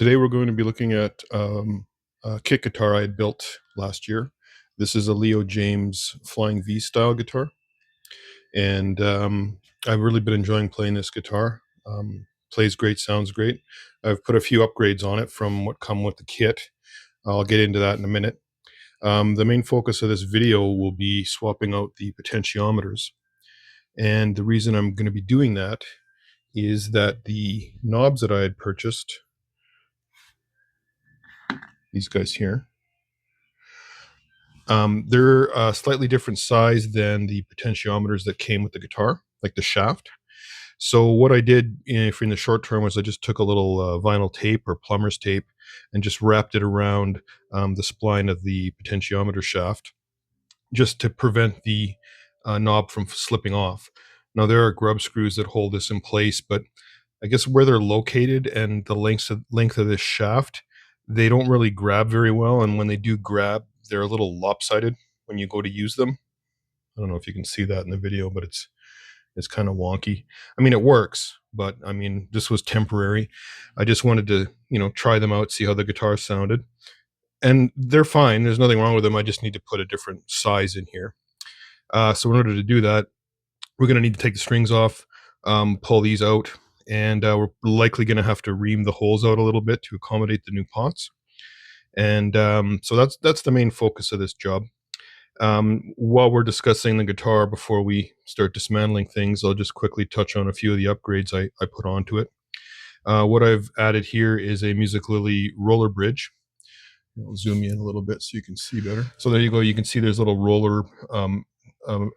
Today we're going to be looking at a kit guitar I had built last year. This is a Jaymz Flying V style guitar, and I've really been enjoying playing this guitar. Plays great, sounds great. I've put a few upgrades on it from what come with the kit. I'll get into that in a minute. The main focus of this video will be swapping out the potentiometers, and the reason I'm going to be doing that is that the knobs that I had purchased, these guys here, they're a slightly different size than the potentiometers that came with the guitar, like the shaft. So what I did in the short term was I just took a little vinyl tape or plumber's tape and just wrapped it around the spline of the potentiometer shaft, just to prevent the knob from slipping off. Now there are grub screws that hold this in place, but I guess where they're located and the length of this shaft, they don't really grab very well, and when they do grab, they're a little lopsided when you go to use them. I don't know if you can see that in the video, but it's kind of wonky. I mean, it works, but I mean, this was temporary. I just wanted to, try them out, see how the guitar sounded. And they're fine. There's nothing wrong with them. I just need to put a different size in here. So in order to do that, we're going to need to take the strings off, pull these out, and we're likely going to have to ream the holes out a little bit to accommodate the new pots. And so that's the main focus of this job. While we're discussing the guitar, before we start dismantling things, I'll just quickly touch on a few of the upgrades I put onto it. What I've added here is a Music Lily roller bridge. I'll zoom in a little bit so you can see better. So there you go. You can see there's little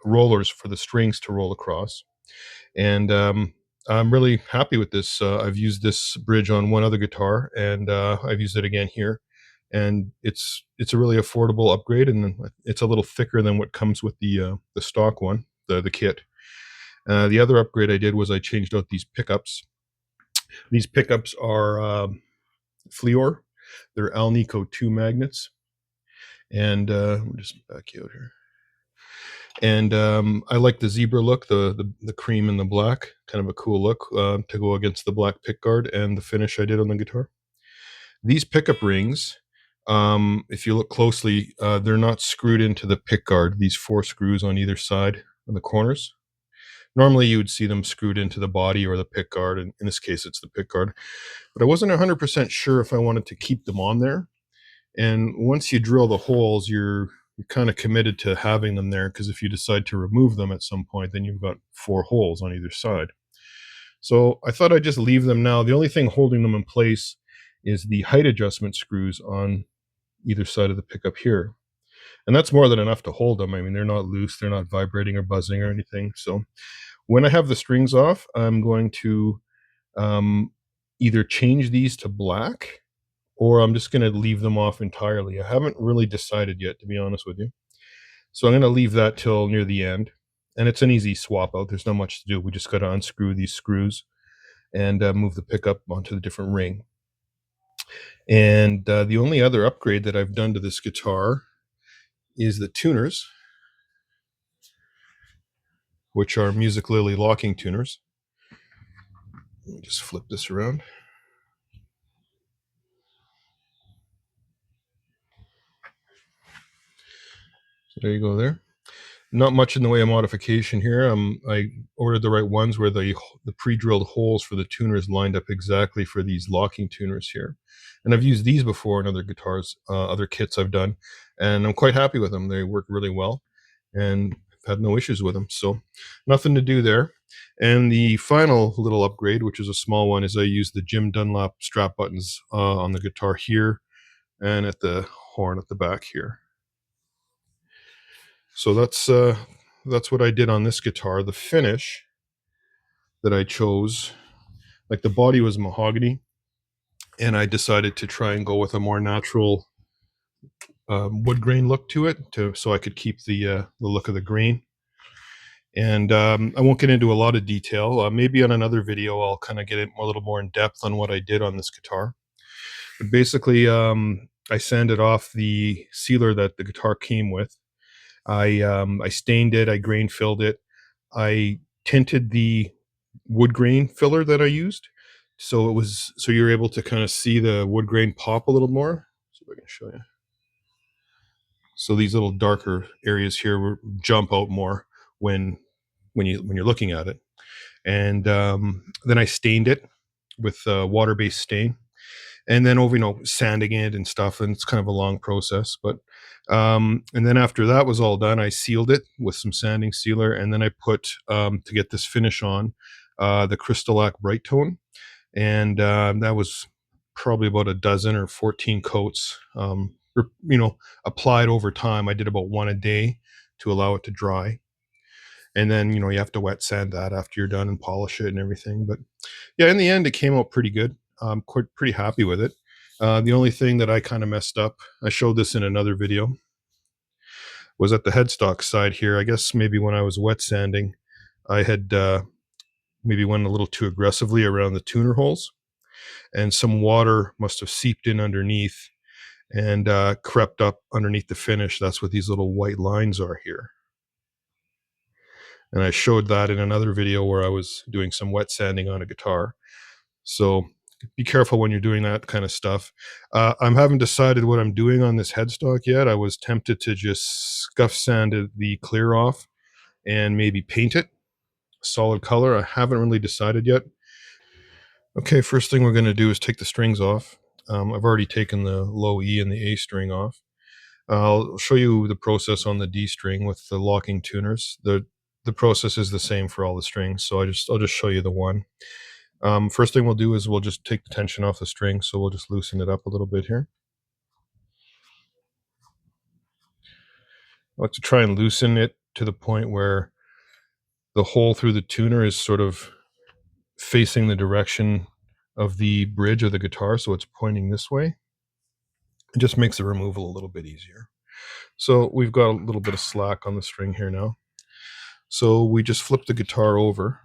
rollers for the strings to roll across. And I'm really happy with this. I've used this bridge on one other guitar, and I've used it again here. And it's a really affordable upgrade, and it's a little thicker than what comes with the stock one, the kit. The other upgrade I did was I changed out these pickups. These pickups are FLEOR. They're Alnico 2 magnets. And let me just back you out here. And I like the zebra look, the cream and the black, kind of a cool look to go against the black pickguard and the finish I did on the guitar. These pickup rings, if you look closely, they're not screwed into the pickguard, these 4 screws on either side on the corners. Normally you would see them screwed into the body or the pickguard, and in this case it's the pickguard. But I wasn't 100% sure if I wanted to keep them on there. And once you drill the holes, you're kind of committed to having them there, because if you decide to remove them at some point, then you've got 4 holes on either side. So I thought I'd just leave them now. The only thing holding them in place is the height adjustment screws on either side of the pickup here. And that's more than enough to hold them. I mean, they're not loose, they're not vibrating or buzzing or anything. So when I have the strings off, I'm going to either change these to black, or I'm just going to leave them off entirely. I haven't really decided yet, to be honest with you. So I'm going to leave that till near the end. And it's an easy swap out. There's not much to do. We just got to unscrew these screws and move the pickup onto the different ring. And the only other upgrade that I've done to this guitar is the tuners, which are Music Lily locking tuners. Let me just flip this around. So there you go there. Not much in the way of modification here. I ordered the right ones where the pre-drilled holes for the tuners lined up exactly for these locking tuners here. And I've used these before in other guitars, other kits I've done, and I'm quite happy with them. They work really well, and I've had no issues with them. So nothing to do there. And the final little upgrade, which is a small one, is I used the Dunlop strap buttons on the guitar here and at the horn at the back here. So that's what I did on this guitar. The finish that I chose, like the body was mahogany, and I decided to try and go with a more natural wood grain look to it, so I could keep the look of the grain. And I won't get into a lot of detail. Maybe on another video I'll kind of get it a little more in depth on what I did on this guitar. But basically, I sanded off the sealer that the guitar came with. I stained it, I grain filled it, I tinted the wood grain filler that I used So you're able to kind of see the wood grain pop a little more. See if I can show you. So these little darker areas here jump out more when you're looking at it. And then I stained it with water-based stain, and then over sanding it and stuff, and it's kind of a long process. But and then after that was all done, I sealed it with some sanding sealer, and then I put to get this finish on the Crystalac Bright Tone, and that was probably about a dozen or 14 coats, applied over time. I did about one a day to allow it to dry, and then you have to wet sand that after you're done and polish it and everything. But yeah, in the end, it came out pretty good. I'm quite pretty happy with it. The only thing that I kind of messed up, I showed this in another video, was at the headstock side here. I guess maybe when I was wet sanding, I had maybe went a little too aggressively around the tuner holes, and some water must have seeped in underneath and crept up underneath the finish. That's what these little white lines are here. And I showed that in another video where I was doing some wet sanding on a guitar. So be careful when you're doing that kind of stuff. I haven't decided what I'm doing on this headstock yet. I was tempted to just scuff sand the clear off and maybe paint it solid color. I haven't really decided yet. Okay, first thing we're going to do is take the strings off. I've already taken the low E and the A string off. I'll show you the process on the D string with the locking tuners. The process is the same for all the strings, so I'll just show you the one. First thing we'll do is we'll just take the tension off the string, so we'll just loosen it up a little bit here. I like to try and loosen it to the point where the hole through the tuner is sort of facing the direction of the bridge of the guitar, so it's pointing this way. It just makes the removal a little bit easier. So we've got a little bit of slack on the string here now. So we just flip the guitar over.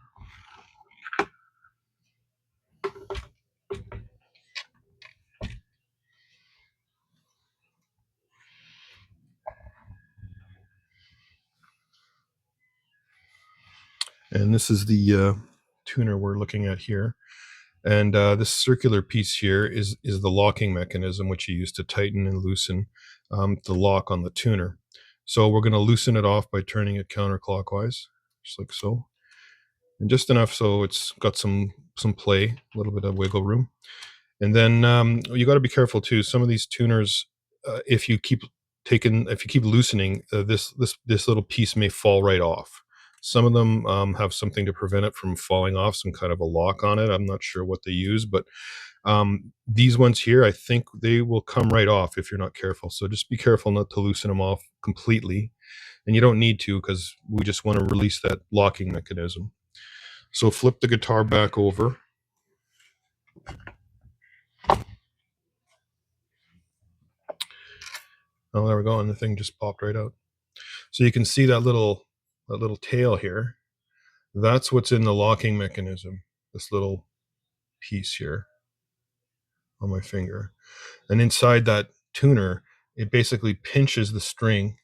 And this is the tuner we're looking at here. And this circular piece here is the locking mechanism, which you use to tighten and loosen the lock on the tuner. So we're going to loosen it off by turning it counterclockwise, just like so. And just enough so it's got some play, a little bit of wiggle room. And then you got to be careful too. Some of these tuners, if you keep loosening, this little piece may fall right off. Some of them have something to prevent it from falling off, some kind of a lock on it. I'm not sure what they use, but these ones here, I think they will come right off if you're not careful. So just be careful not to loosen them off completely. And you don't need to, because we just want to release that locking mechanism. So flip the guitar back over. Oh, there we go, and the thing just popped right out. So you can see that little tail here. That's what's in the locking mechanism, this little piece here on my finger. And inside that tuner, it basically pinches the string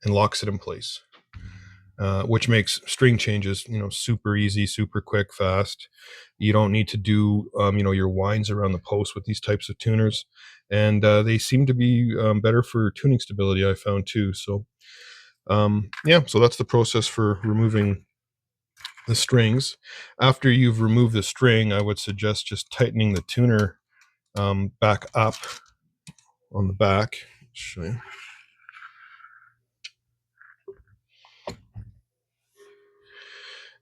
and locks it in place, which makes string changes, super easy, super quick, fast. You don't need to do, your winds around the post with these types of tuners. And they seem to be better for tuning stability, I found too. So yeah, so that's the process for removing the strings. After you've removed the string, I would suggest just tightening the tuner back up on the back. Show you.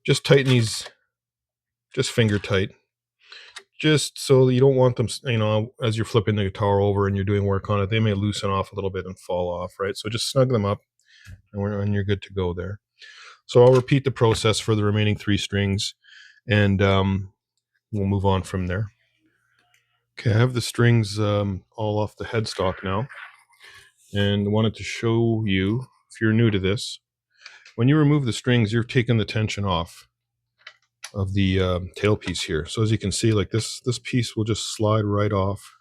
Just tighten these, just finger tight, just so you don't want them, as you're flipping the guitar over and you're doing work on it, they may loosen off a little bit and fall off, right? So just snug them up and you're good to go there. So I'll repeat the process for the remaining 3 strings, and we'll move on from there. Okay, I have the strings all off the headstock now, and wanted to show you, if you're new to this, when you remove the strings, you're taking the tension off of the tailpiece here. So as you can see, like this piece will just slide right off,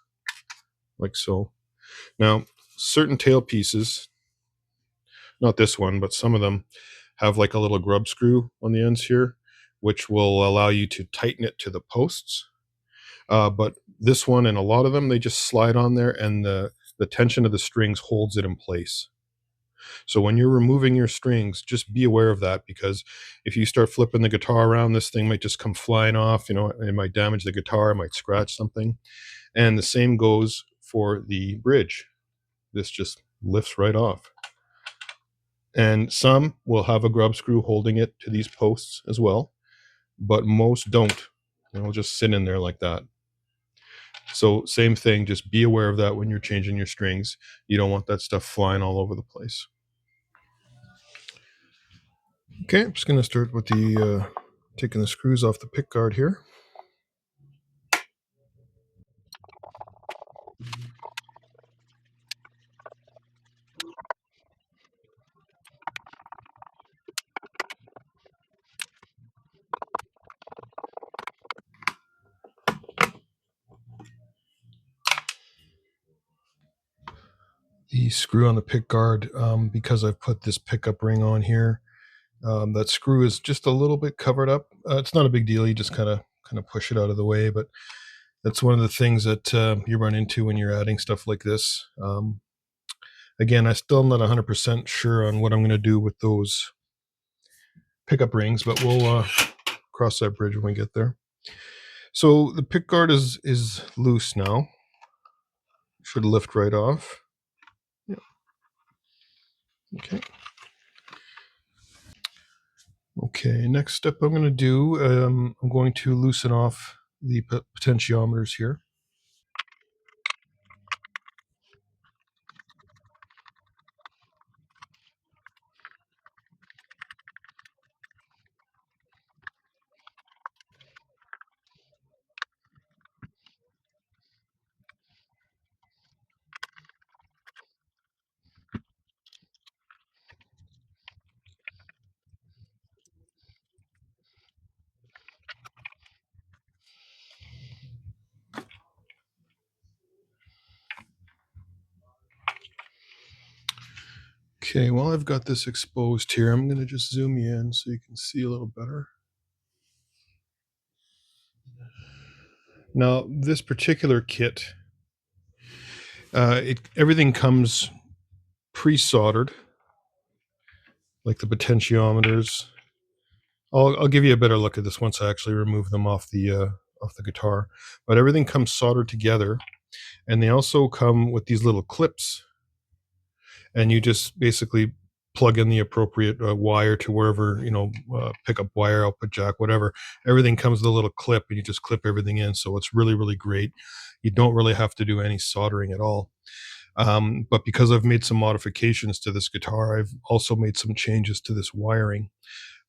like so. Now, certain tailpieces, not this one, but some of them have like a little grub screw on the ends here, which will allow you to tighten it to the posts. But this one and a lot of them, they just slide on there, and the tension of the strings holds it in place. So when you're removing your strings, just be aware of that, because if you start flipping the guitar around, this thing might just come flying off. It might damage the guitar, it might scratch something. And the same goes for the bridge. This just lifts right off. And some will have a grub screw holding it to these posts as well, but most don't. It'll just sit in there like that. So same thing, just be aware of that when you're changing your strings. You don't want that stuff flying all over the place. Okay, I'm just going to start with the taking the screws off the pickguard here. The screw on the pickguard, because I've put this pickup ring on here, that screw is just a little bit covered up. It's not a big deal. You just kind of push it out of the way, but that's one of the things that you run into when you're adding stuff like this. Again, I'm still not 100% sure on what I'm going to do with those pickup rings, but we'll cross that bridge when we get there. So the pickguard is loose now. Should lift right off. Yeah. Okay. Okay, next step I'm going to do, I'm going to loosen off the potentiometers here. Okay, while I've got this exposed here, I'm going to just zoom you in so you can see a little better. Now, this particular kit, everything comes pre-soldered, like the potentiometers. I'll give you a better look at this once I actually remove them off the guitar. But everything comes soldered together, and they also come with these little clips, and you just basically plug in the appropriate wire to wherever, pickup wire, output jack, whatever. Everything comes with a little clip, and you just clip everything in. So it's really, really great. You don't really have to do any soldering at all. But because I've made some modifications to this guitar, I've also made some changes to this wiring.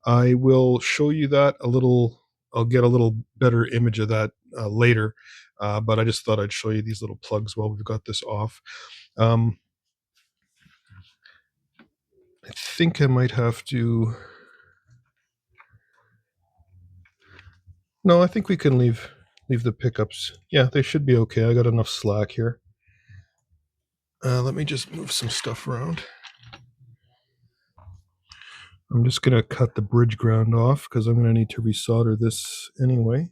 I will show you that a little. I'll get a little better image of that later. But I just thought I'd show you these little plugs while we've got this off. I think I might have to. No, I think we can leave the pickups. Yeah, they should be okay. I got enough slack here. Let me just move some stuff around. I'm just going to cut the bridge ground off because I'm going to need to resolder this anyway.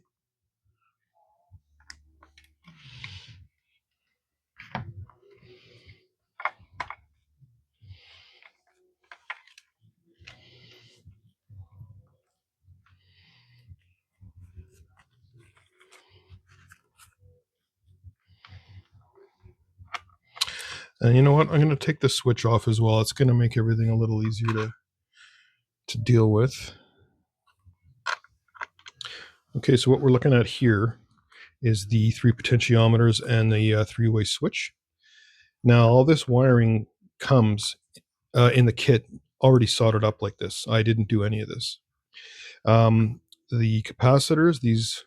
And you know what? I'm going to take the switch off as well. It's going to make everything a little easier to deal with. Okay, so what we're looking at here is the 3 potentiometers and the three-way switch. Now, all this wiring comes in the kit already soldered up like this. I didn't do any of this. The capacitors, these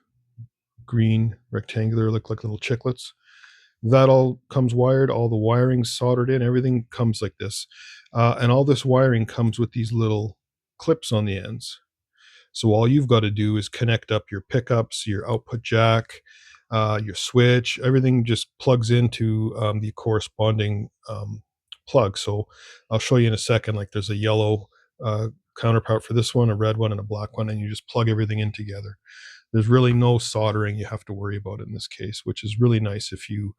green rectangular, look like little chiclets, that all comes wired. All the wiring soldered in, everything comes like this. And all this wiring comes with these little clips on the ends. So all you've got to do is connect up your pickups, your output jack, your switch. Everything just plugs into the corresponding plug. So I'll show you in a second. Like there's a yellow counterpart for this one, a red one and a black one, and you just plug everything in together. There's really no soldering you have to worry about in this case, which is really nice if you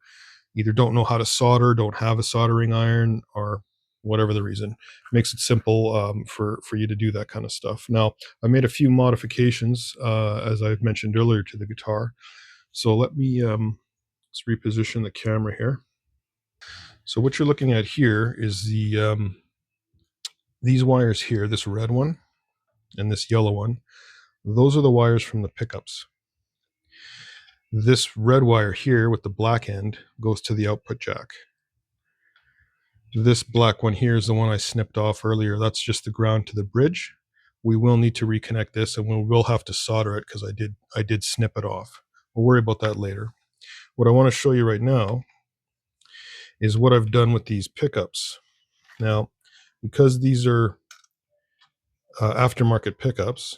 either don't know how to solder, don't have a soldering iron, or whatever the reason. It makes it simple for you to do that kind of stuff. Now, I made a few modifications, as I've mentioned earlier, to the guitar. So let me let's reposition the camera here. So what you're looking at here is these wires here, this red one and this yellow one. Those are the wires from the pickups. This red wire here with the black end goes to the output jack. This black one here is the one I snipped off earlier. That's just the ground to the bridge. We will need to reconnect this, and we will have to solder it because I did snip it off. We'll worry about that later. What I want to show you right now is what I've done with these pickups. Now, because these are aftermarket pickups,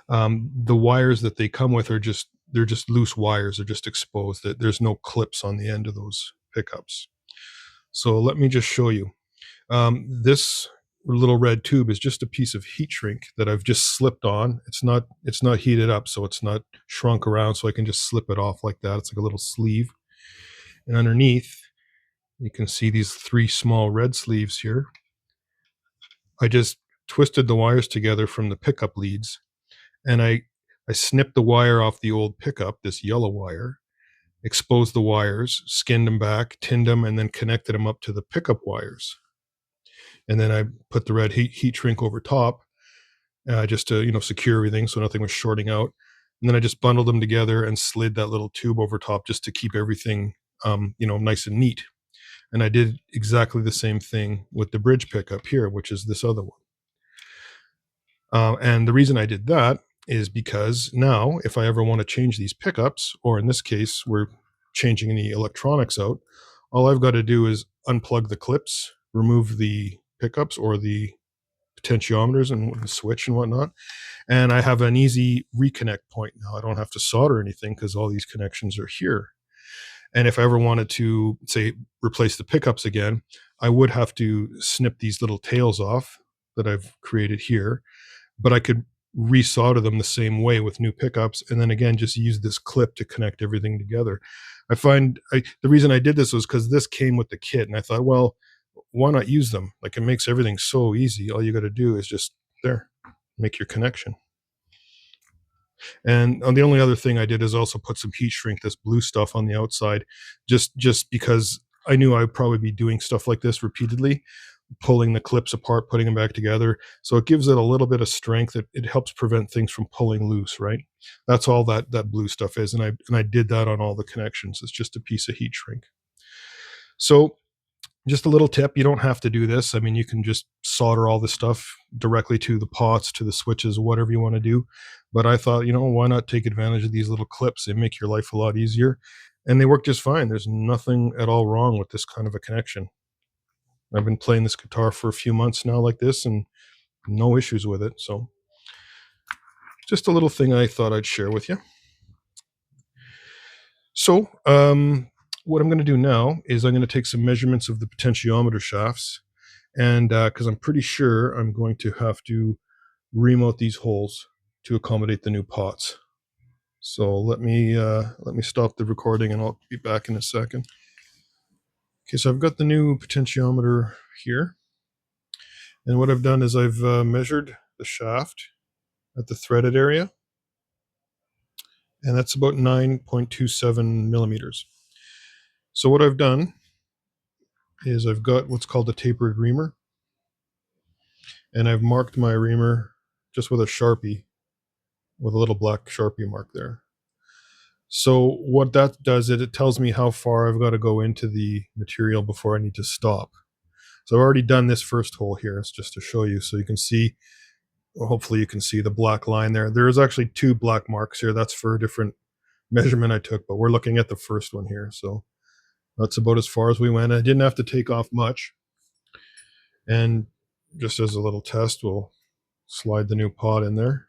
the wires that they come with are they're just loose wires. They're just exposed. There's no clips on the end of those pickups. So let me just show you. This little red tube is just a piece of heat shrink that I've just slipped on. It's not heated up, so it's not shrunk around, so I can just slip it off like that. It's like a little sleeve. And underneath, you can see these 3 small red sleeves here. I just twisted the wires together from the pickup leads, and I snipped the wire off the old pickup, this yellow wire, exposed the wires, skinned them back, tinned them, and then connected them up to the pickup wires. And then I put the red heat shrink over top, just to secure everything so nothing was shorting out. And then I just bundled them together and slid that little tube over top just to keep everything nice and neat. And I did exactly the same thing with the bridge pickup here, which is this other one. And the reason I did that is because now if I ever want to change these pickups, or in this case, we're changing the electronics out, all I've got to do is unplug the clips, remove the pickups or the potentiometers and the switch and whatnot, and I have an easy reconnect point now. I don't have to solder anything because all these connections are here. And if I ever wanted to, say, replace the pickups again, I would have to snip these little tails off that I've created here, but I could resolder them the same way with new pickups, and then again just use this clip to connect everything together. I find the reason I did this was because this came with the kit, and I thought, well, why not use them? Like, it makes everything so easy. All you got to do is just make your connection. And the only other thing I did is also put some heat shrink, this blue stuff on the outside, just because I knew I would probably be doing stuff like this repeatedly, pulling the clips apart, putting them back together. So it gives it a little bit of strength. It helps prevent things from pulling loose, right? That's all that blue stuff is. And I did that on all the connections. It's just a piece of heat shrink. So just a little tip, you don't have to do this. I mean, you can just solder all this stuff directly to the pots, to the switches, whatever you want to do. But I thought, why not take advantage of these little clips? They make your life a lot easier, and they work just fine. There's nothing at all wrong with this kind of a connection. I've been playing this guitar for a few months now like this, and no issues with it. So just a little thing I thought I'd share with you. So what I'm going to do now is I'm going to take some measurements of the potentiometer shafts, and because I'm pretty sure I'm going to have to remount these holes to accommodate the new pots. So let me stop the recording, and I'll be back in a second. Okay, so I've got the new potentiometer here, and what I've done is I've measured the shaft at the threaded area, and that's about 9.27 millimeters. So what I've done is I've got what's called a tapered reamer, and I've marked my reamer just with a Sharpie, with a little black Sharpie mark there. So what that does is it tells me how far I've got to go into the material before I need to stop. So I've already done this first hole here. It's just to show you, so you can see, well, hopefully you can see the black line there. There is actually 2 black marks here. That's for a different measurement I took, but we're looking at the first one here. So that's about as far as we went. I didn't have to take off much. And just as a little test, we'll slide the new pot in there.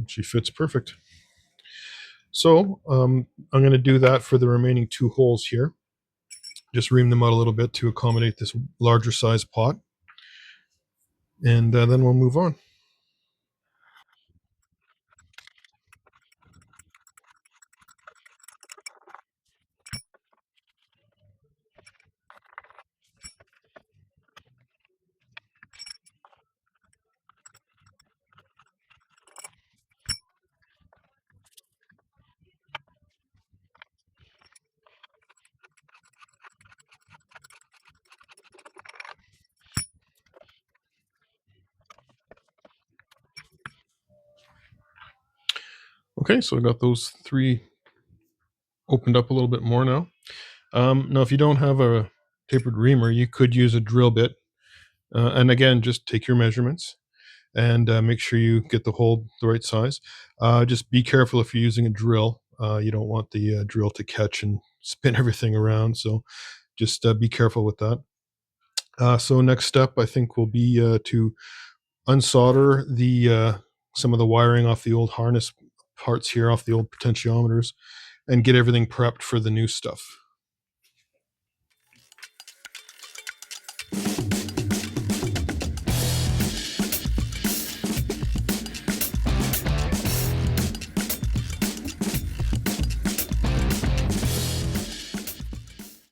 She fits perfect. So I'm going to do that for the remaining 2 holes here. Just ream them out a little bit to accommodate this larger size pot. and then we'll move on. Okay, so I got those three opened up a little bit more now. Now, if you don't have a tapered reamer, you could use a drill bit. And again, just take your measurements and make sure you get the hole the right size. Just be careful if you're using a drill. You don't want the drill to catch and spin everything around. So just be careful with that. So next step, I think, will be to unsolder the some of the wiring off the old harness parts here, off the old potentiometers, and get everything prepped for the new stuff.